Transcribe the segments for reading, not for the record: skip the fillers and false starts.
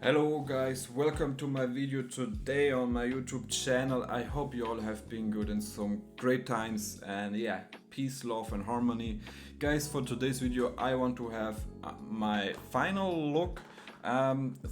Hello guys, welcome to my video today on my YouTube channel. I hope you all have been good and some great times, and yeah, peace, love and harmony. Guys, for today's video I want to have my final look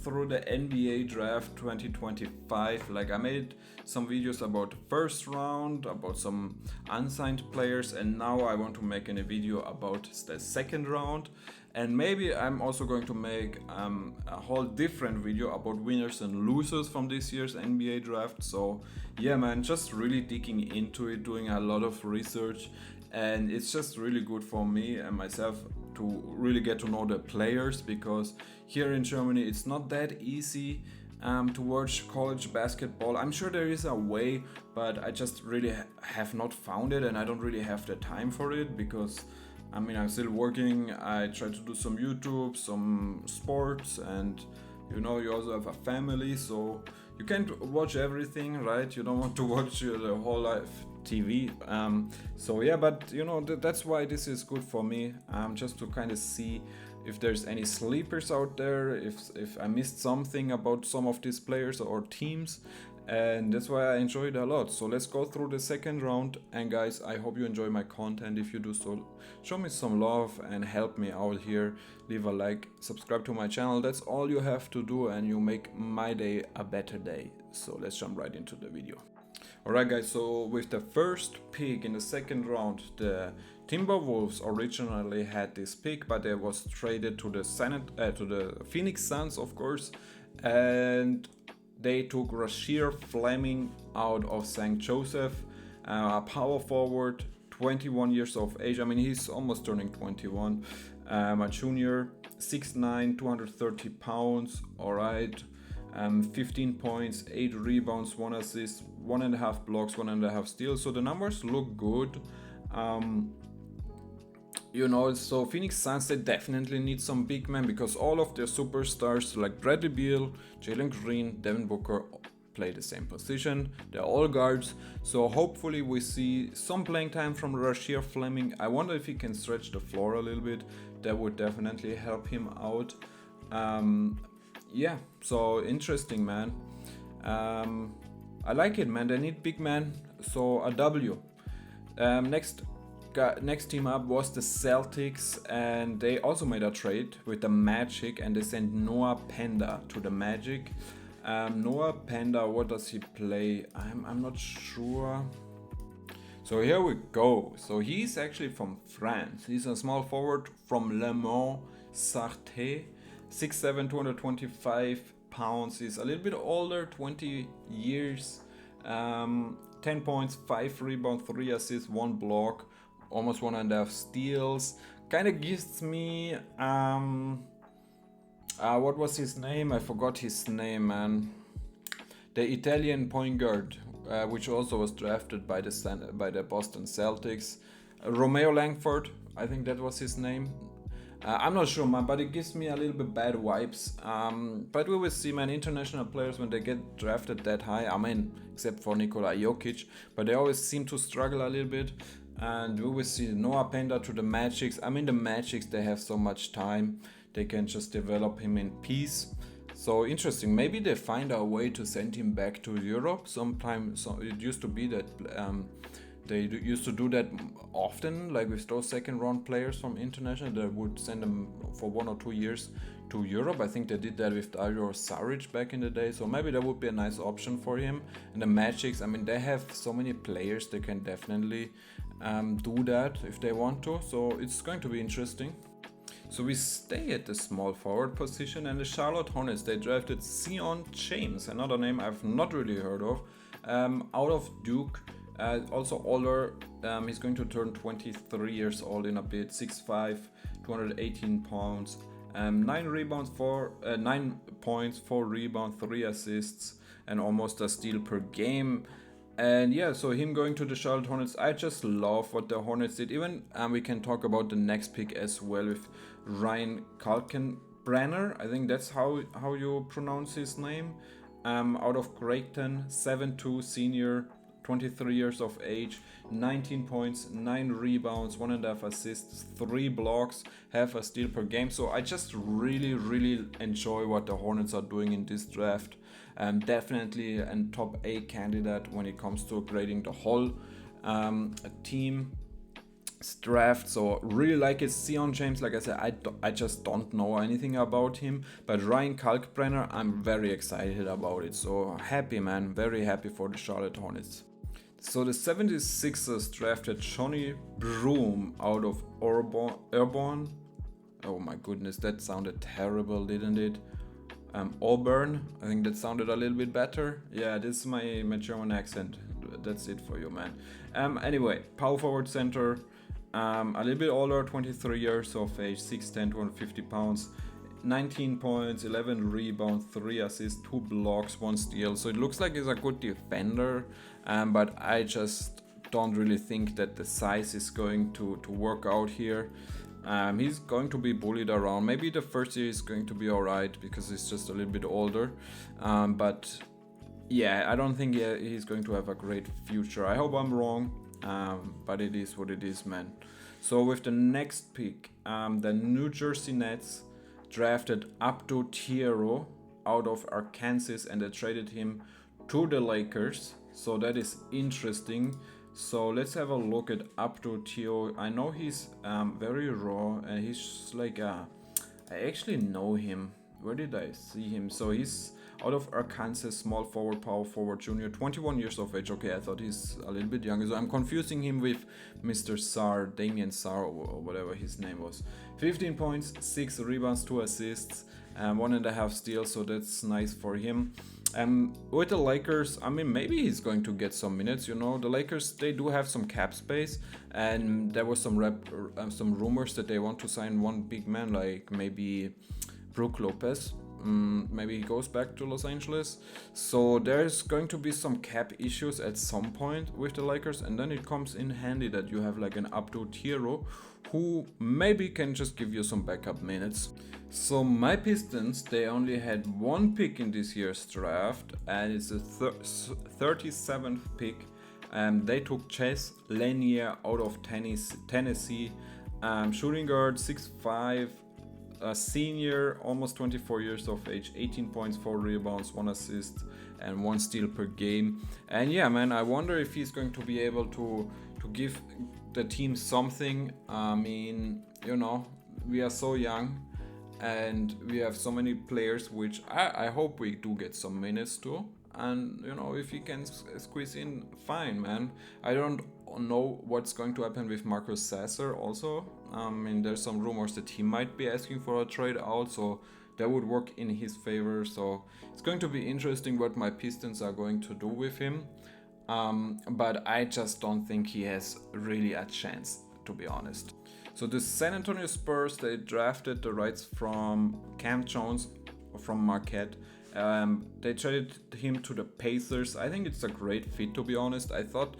through the NBA draft 2025. Like, I made some videos about the first round, about some unsigned players, and now I want to make a video about the second round. And maybe I'm also going to make a whole different video about winners and losers from this year's NBA draft. So yeah, man, just really digging into it, doing a lot of research, and it's just really good for me and myself to really get to know the players, because here in Germany it's not that easy to watch college basketball. I'm sure there is a way, but I just really have not found it, and I don't really have the time for it because I'm still working. I try to do some YouTube, some sports, and you also have a family, so you can't watch everything, right? You don't want to watch the whole life TV. So yeah, but that's why this is good for me, just to kind of see if there's any sleepers out there, if I missed something about some of these players or teams, and that's why I enjoy it a lot. So let's go through the second round, and guys, I hope you enjoy my content. If you do so, show me some love and help me out here. Leave a like, subscribe to my channel. That's all you have to do, and you make my day a better day. So let's jump right into the video. Alright guys, so with the first pick in the second round, the Timberwolves originally had this pick, but it was traded to the Phoenix Suns, of course, and they took Rasheer Fleming out of St. Joseph, a power forward, 21 years of age. I mean, he's almost turning 21. A junior, 6'9", 230 pounds. All right. 15 points, 8 rebounds, 1 assist, 1.5 blocks, 1.5 steals. So the numbers look good. So Phoenix Suns, they definitely need some big men, because all of their superstars like Bradley Beal, Jalen Green, Devin Booker play the same position. They're all guards. So hopefully we see some playing time from Rasheer Fleming. I wonder if he can stretch the floor a little bit. That would definitely help him out. Yeah, so interesting, man. I like it, man. They need big men. So a W. Next team up was the Celtics, and they also made a trade with the Magic, and they sent Noah Penda to the Magic. Noah Penda, what does he play? I'm not sure. So here we go. So he's actually from France. He's a small forward from Le Mans Sarthe, 6'7", 225 pounds. He's a little bit older, 20 years. 10 points, 5 rebounds, 3 assists, 1 block, almost 1.5 steals. Kind of gives me what was his name? I forgot his name, man. The Italian point guard, which also was drafted by the Boston Celtics. Romeo Langford, I think that was his name. I'm not sure, man, but it gives me a little bit bad vibes. But we will see, man. International players, when they get drafted that high, I mean, except for Nikola Jokic, but they always seem to struggle a little bit. And we will see Noah Penda to the Magics. I mean, the Magics, they have so much time. They can just develop him in peace. So interesting. Maybe they find a way to send him back to Europe sometime. So it used to be that they used to do that often, like with those second round players from international. They would send them for 1 or 2 years to Europe. I think they did that with Dario Saric back in the day. So maybe that would be a nice option for him. And the Magics, I mean, they have so many players, they can definitely do that if they want to. So it's going to be interesting. So we stay at the small forward position, and the Charlotte Hornets, they drafted Zion James, another name I've not really heard of, out of Duke. Also older, he's going to turn 23 years old in a bit, 6'5", 218 pounds, 9 points, 4 rebounds, 3 assists, and almost a steal per game. And yeah, so him going to the Charlotte Hornets, I just love what the Hornets did. Even we can talk about the next pick as well with Ryan Kalkenbrenner. I think that's how you pronounce his name. Out of Creighton, 7'2", senior, 23 years of age, 19 points, 9 rebounds, 1.5 assists, 3 blocks, half a steal per game. So I just really enjoy what the Hornets are doing in this draft. Definitely a top 8 candidate when it comes to grading the whole team draft. So really like it. Sion James, like I said, I just don't know anything about him, but Ryan Kalkbrenner, I'm very excited about it. So happy, man, very happy for the Charlotte Hornets. So the 76ers drafted Johnny Broom out of Auburn. Oh my goodness, that sounded terrible, didn't it? Auburn, I think that sounded a little bit better. Yeah, this is my German accent. That's it for you, man. Anyway, power forward center, a little bit older, 23 years of age, 6'10", 250 pounds, 19 points, 11 rebounds, 3 assists, 2 blocks, 1 steal. So it looks like he's a good defender, but I just don't really think that the size is going to work out here. He's going to be bullied around. Maybe the first year is going to be alright because he's just a little bit older. But yeah, I don't think he's going to have a great future. I hope I'm wrong, but it is what it is, man. So with the next pick, the New Jersey Nets drafted Abdou Thiero out of Arkansas, and they traded him to the Lakers. So that is interesting. So let's have a look at Abdou Thiero. I know he's very raw, and he's like I actually know him. Where did I see him? So he's out of Arkansas, small forward, power forward, junior, 21 years of age. Okay, I thought he's a little bit younger. So I'm confusing him with Mr. Sarr, Damien Sarr, or whatever his name was. 15 points, 6 rebounds, 2 assists, 1.5 steals. So that's nice for him. With the Lakers, I mean, maybe he's going to get some minutes. You know, the Lakers, they do have some cap space, and there was some rumors that they want to sign one big man, like maybe Brook Lopez. Maybe he goes back to Los Angeles. So there's going to be some cap issues at some point with the Lakers, and then it comes in handy that you have like an Abdou Thiero who maybe can just give you some backup minutes. So my Pistons, they only had one pick in this year's draft, and it's the 37th pick. They took Chase Lanier out of Tennessee, shooting guard, 6'5", a senior, almost 24 years of age, 18 points, 4 rebounds, 1 assist, and 1 steal per game. And yeah, man, I wonder if he's going to be able to give the team something. I mean, you know, we are so young, and we have so many players, which I hope we do get some minutes to. And you know, if he can squeeze in, fine, man. I don't know what's going to happen with Marcus Sasser also. I mean, there's some rumors that he might be asking for a trade out, so that would work in his favor. So it's going to be interesting what my Pistons are going to do with him. But I just don't think he has really a chance, to be honest. So the San Antonio Spurs, they drafted the rights from Cam Jones from Marquette. They traded him to the Pacers. I think it's a great fit, to be honest. I thought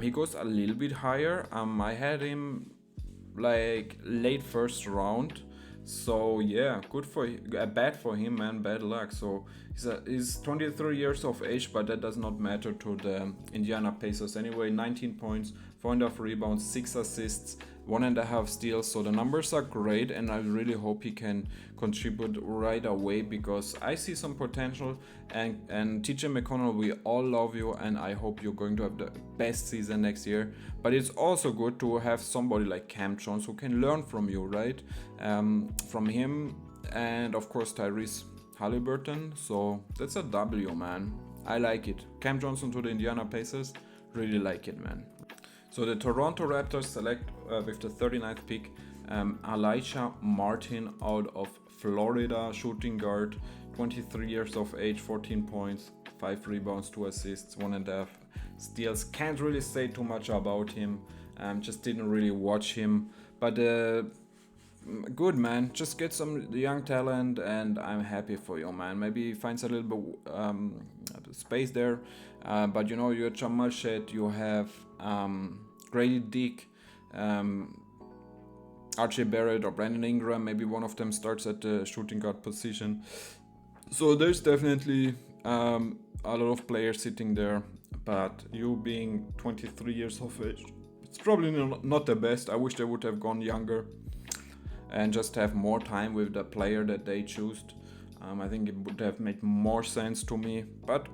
he goes a little bit higher. I had him like late first round. So yeah, bad for him, man, bad luck. So he's 23 years of age, but that does not matter to the Indiana Pacers anyway. 19 points, 4.5 rebounds, 6 assists, 1.5 steals. So the numbers are great, and I really hope he can contribute right away, because I see some potential. And TJ McConnell, we all love you, and I hope you're going to have the best season next year. But it's also good to have somebody like Cam Jones who can learn from you, right? From him, and of course Tyrese Halliburton. So that's a W, man. I like it. Cam Johnson to the Indiana Pacers, really like it, man. So the Toronto Raptors select with the 39th pick Elijah Martin out of Florida, shooting guard, 23 years of age, 14 points, 5 rebounds, 2 assists, 1.5 steals. Can't really say too much about him. Just didn't really watch him, but good, man. Just get some young talent, and I'm happy for you, man. Maybe he finds a little bit space there, but you know, you have Jamal Shead, you have Grady Dick, RJ Barrett or Brandon Ingram. Maybe one of them starts at the shooting guard position. So there's definitely a lot of players sitting there but you being 23 years of age, it's probably not the best. I wish they would have gone younger and just have more time with the player that they chose. I think it would have made more sense to me, but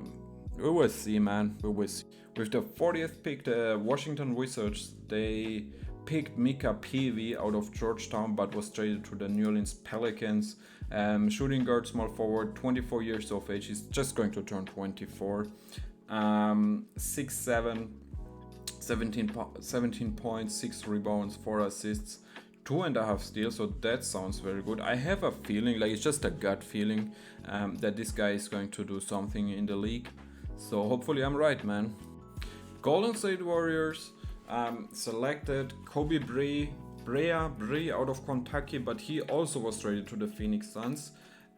we will see, man. We will see. With the 40th pick, the Washington Wizards, they picked Mika Peavy out of Georgetown, but was traded to the New Orleans Pelicans. Shooting guard, small forward, 24 years of age. He's just going to turn 24. 6'7", 17 points, 6 rebounds, 4 assists, 2.5 steals. So that sounds very good. I have a feeling, like it's just a gut feeling, that this guy is going to do something in the league. So hopefully I'm right, man. Golden State Warriors selected Kobe Brea out of Kentucky, but he also was traded to the Phoenix Suns.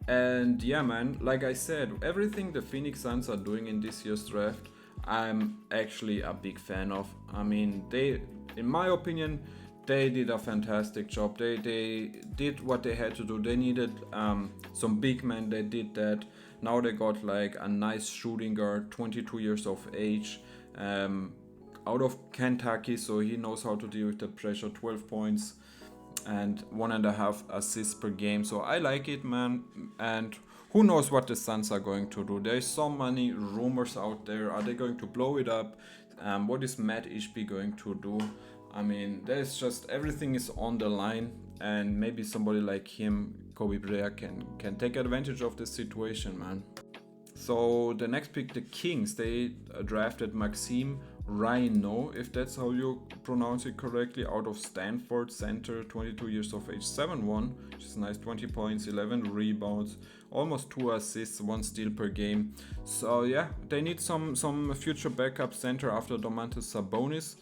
And yeah, man, like I said, everything the Phoenix Suns are doing in this year's draft, I'm actually a big fan of. I mean, they, in my opinion, they did a fantastic job. They did what they had to do. They needed some big men. They did that. Now they got like a nice shooting guard, 22 years of age, out of Kentucky, so he knows how to deal with the pressure. 12 points and 1.5 assists per game. So I like it, man. And who knows what the Suns are going to do? There's so many rumors out there. Are they going to blow it up? What is Matt Ishby going to do? I mean, there's just everything is on the line, and maybe somebody like him, Kobe Brea, can take advantage of the situation, man. So the next pick, the Kings, they drafted Maxime Rhino, if that's how you pronounce it correctly, out of Stanford, center, 22 years of age, 7'1", which is nice, 20 points, 11 rebounds, almost 2 assists, 1 steal per game. So yeah, they need some future backup center after Domantas Sabonis.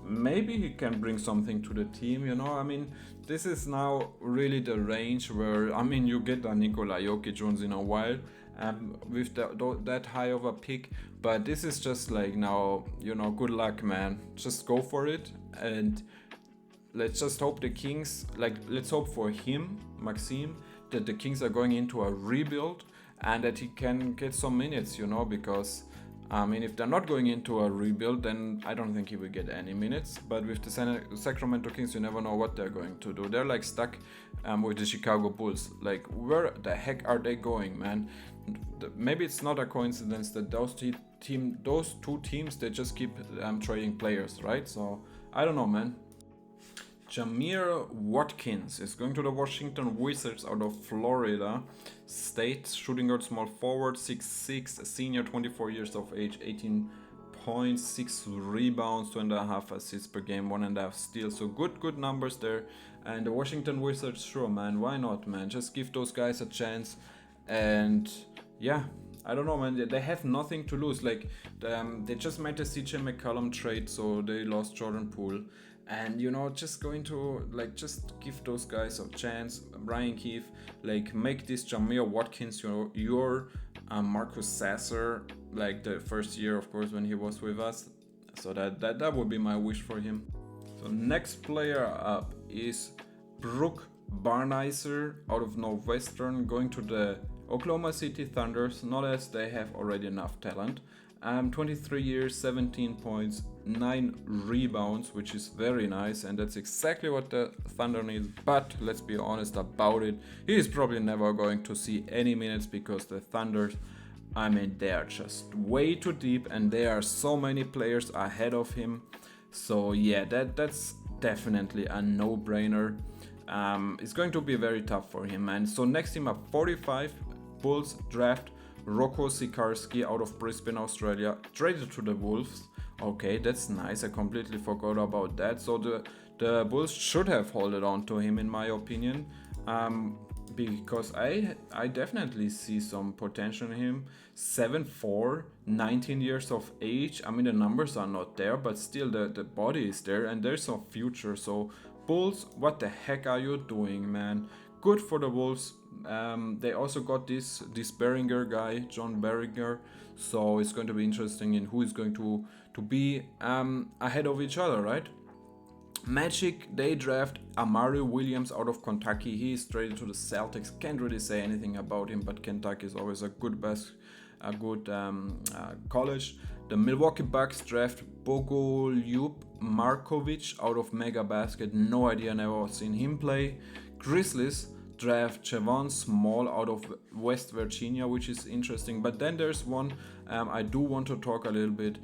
Maybe he can bring something to the team, you know. I mean, this is now really the range where, I mean, you get a Nikola Jokic once in a while with that high of a pick, but this is just like now, you know, good luck, man. Just go for it, and let's just hope the Kings, like, let's hope for him, Maxime, that the Kings are going into a rebuild and that he can get some minutes, you know, because I mean, if they're not going into a rebuild, then I don't think he will get any minutes. But with the Sacramento Kings, you never know what they're going to do. They're like stuck with the Chicago Bulls. Like, where the heck are they going, man? Maybe it's not a coincidence that those two teams, they just keep trading players, right? So I don't know, man. Jameer Watkins is going to the Washington Wizards out of Florida State. Shooting guard, small forward, 6'6", a senior, 24 years of age, 18 points, 6 rebounds, 2.5 assists per game, 1.5 steals. So good numbers there. And the Washington Wizards, sure, man, why not, man? Just give those guys a chance. And yeah, I don't know, man. They have nothing to lose. Like, they just made the CJ McCollum trade, so they lost Jordan Poole. And, you know, just going to, like, just give those guys a chance. Brian Keefe, like, make this Jameer Watkins your Marcus Sasser, like the first year, of course, when he was with us. So that would be my wish for him. So next player up is Brooke Barnizer out of Northwestern, going to the Oklahoma City Thunders, not as they have already enough talent. 23 years, 17 points, 9 rebounds, which is very nice, and that's exactly what the Thunder need. But let's be honest about it, he is probably never going to see any minutes because the Thunder, I mean, they are just way too deep and there are so many players ahead of him. So yeah, that's definitely a no-brainer. It's going to be very tough for him, man. So next team up, 45, Bulls draft Rocco Sikarski out of Brisbane, Australia, traded to the Wolves. Okay, that's nice. I completely forgot about that. So the Bulls should have held on to him, in my opinion, because I definitely see some potential in him. 7'4", 19 years of age. I mean, the numbers are not there, but still the body is there and there's some future. So Bulls, what the heck are you doing, man? Good for the Wolves. They also got this Beringer guy, John Beringer. So it's going to be interesting in who is going to be ahead of each other, right? Magic, they draft Amari Williams out of Kentucky. He is traded to the Celtics. Can't really say anything about him, but Kentucky is always a good college. The Milwaukee Bucks draft Bogolyub Markovic out of Mega Basket. No idea, never seen him play. Grizzlies draft Javon Small out of West Virginia, which is interesting. But then there's one I do want to talk a little bit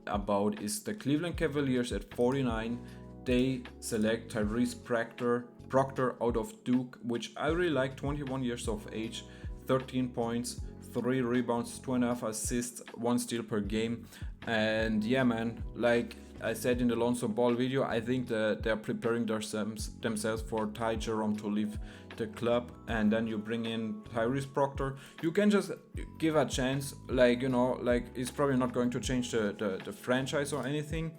about is the Cleveland Cavaliers at 49. They select Tyrese Proctor out of Duke, which I really like. 21 years of age, 13 points, 3 rebounds, 2.5 assists, 1 steal per game. And yeah, man, like I said in the Lonzo Ball video, I think that they're preparing themselves for Ty Jerome to leave the club, and then you bring in Tyrese Proctor. You can just give a chance, like, you know, like it's probably not going to change the franchise or anything,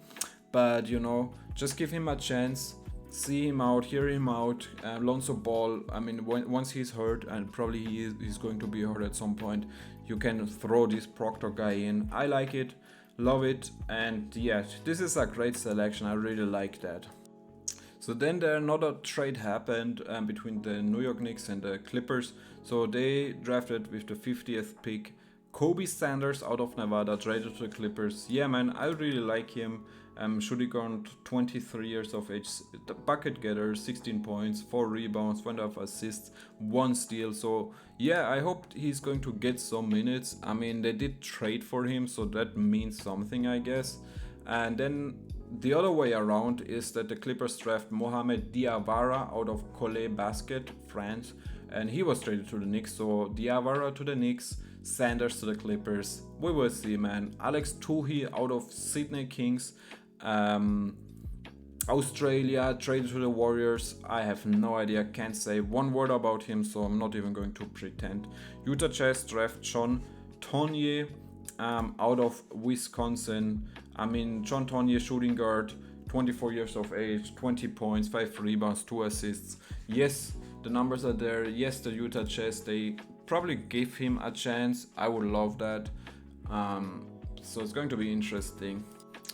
but you know, just give him a chance, see him out, hear him out. Lonzo Ball, I mean, once he's hurt, and probably he's going to be hurt at some point, you can throw this Proctor guy in. I like it, love it, and yeah, this is a great selection. I really like that. So then another trade happened between the New York Knicks and the Clippers. So they drafted with the 50th pick Kobe Sanders out of Nevada, traded to the Clippers. Yeah, man, I really like him. Shooting guard, 23 years of age, the bucket getter, 16 points, 4 rebounds, 1.5 assists, 1 steal. So yeah, I hope he's going to get some minutes. I mean, they did trade for him, so that means something, I guess. And then the other way around is that the Clippers draft Mohamed Diawara out of Cholet Basket, France, and he was traded to the Knicks. So Diawara to the Knicks, Sanders to the Clippers. We will see, man. Alex Tuhi out of Sydney Kings, Australia, traded to the Warriors. I have no idea, can't say one word about him, so I'm not even going to pretend. Utah Jazz draft John Tonye out of Wisconsin. I mean, John Tonye, shooting guard, 24 years of age, 20 points, 5 rebounds, 2 assists. Yes, the numbers are there. Yes, the Utah Jazz, they probably give him a chance. I would love that. So it's going to be interesting.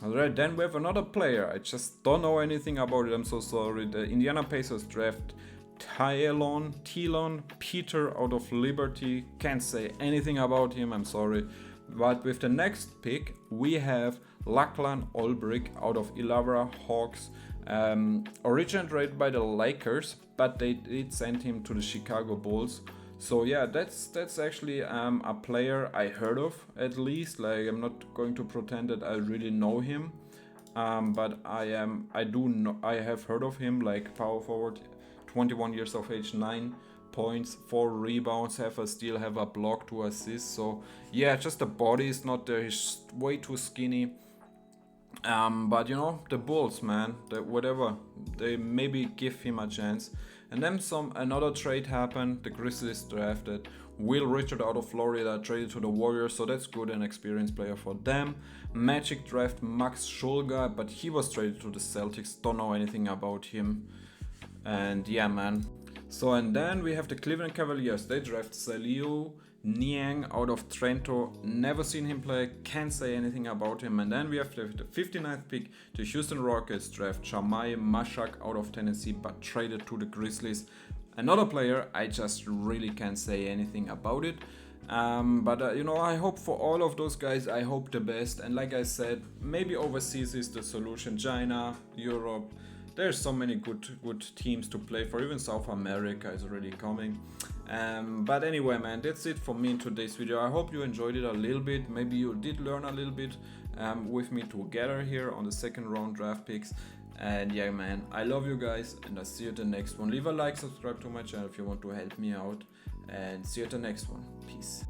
Alright, then we have another player. I just don't know anything about it. I'm so sorry. The Indiana Pacers draft Tylon Peter out of Liberty. Can't say anything about him. I'm sorry. But with the next pick, we have Lachlan Olbrich out of Illawarra Hawks. Originally traded by the Lakers, but they did send him to the Chicago Bulls. So yeah, that's actually a player I heard of, at least. Like, I'm not going to pretend that I really know him, but I have heard of him. Like, power forward, 21 years of age, 9 points, 4 rebounds, have a steal, have a block, 2 assists. So yeah, just the body is not there. He's way too skinny. But you know, the Bulls, man, whatever, they maybe give him a chance. And then another trade happened. The Grizzlies drafted Will Richard out of Florida, traded to the Warriors, so that's good, an experienced player for them. Magic draft Max Schulga, but he was traded to the Celtics, don't know anything about him. And yeah, man. So, and then we have the Cleveland Cavaliers. They draft Saliu Niang out of Trento. Never seen him play, can't say anything about him. And then we have the 59th pick. The Houston Rockets draft Jamai Mashak out of Tennessee, but traded to the Grizzlies. Another player, I just really can't say anything about it. But you know, I hope for all of those guys, I hope the best. And like I said, maybe overseas is the solution. China, Europe. There's so many good teams to play for. Even South America is already coming. But anyway, man, that's it for me in today's video. I hope you enjoyed it a little bit. Maybe you did learn a little bit with me together here on the second round draft picks. And yeah, man, I love you guys, and I'll see you at the next one. Leave a like, subscribe to my channel if you want to help me out, and see you at the next one. Peace.